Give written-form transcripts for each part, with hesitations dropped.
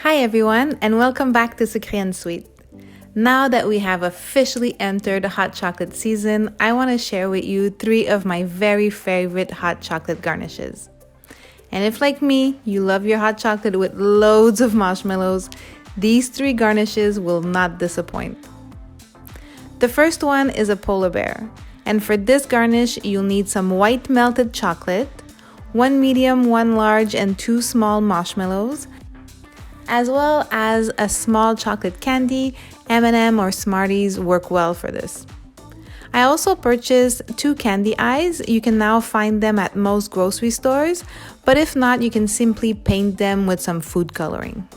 Hi everyone, and welcome back to Sucre and Sweet. Now that we have officially entered hot chocolate season, I want to share with you 3 of my very favorite hot chocolate garnishes. And if like me, you love your hot chocolate with loads of marshmallows, these 3 garnishes will not disappoint. The first one is a polar bear, and for this garnish, you'll need some white melted chocolate, 1 medium, 1 large, and 2 small marshmallows, as well as a small chocolate candy. M&M or Smarties work well for this. I also purchased 2 candy eyes. You can now find them at most grocery stores, but if not, you can simply paint them with some food coloring.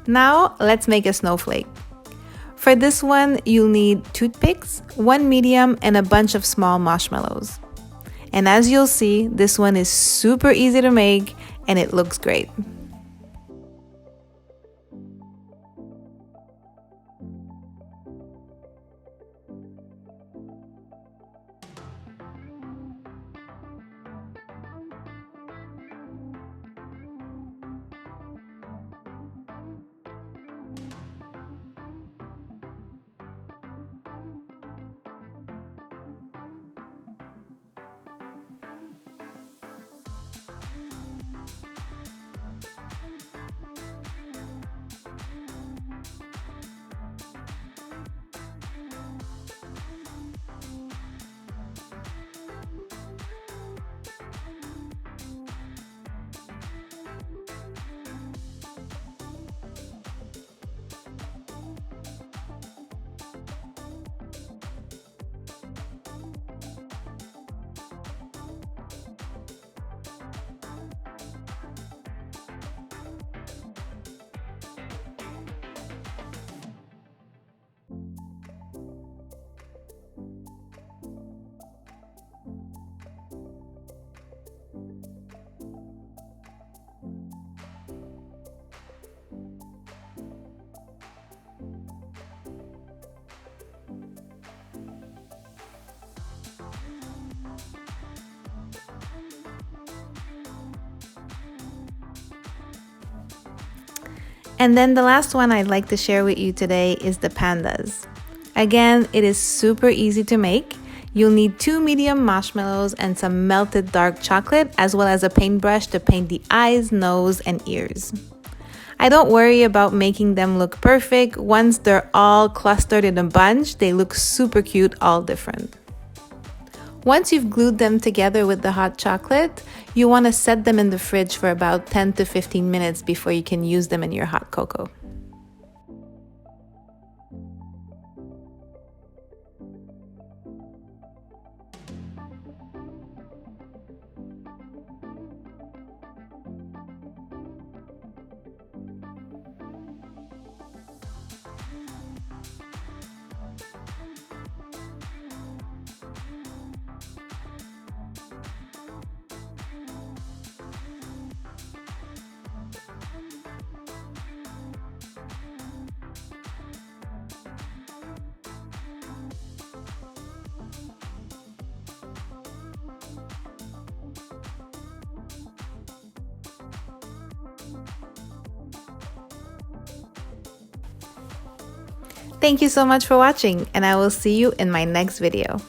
Now, let's make a snowflake. For this one, you'll need toothpicks, 1 medium, and a bunch of small marshmallows. And as you'll see, this one is super easy to make and it looks great. And then the last one I'd like to share with you today is the Pandas. Again, it is super easy to make. You'll need 2 medium marshmallows and some melted dark chocolate, as well as a paintbrush to paint the eyes, nose, and ears. I don't worry about making them look perfect. Once they're all clustered in a bunch, they look super cute, all different. Once you've glued them together with the hot chocolate, you want to set them in the fridge for about 10 to 15 minutes before you can use them in your hot cocoa. Thank you so much for watching, and I will see you in my next video.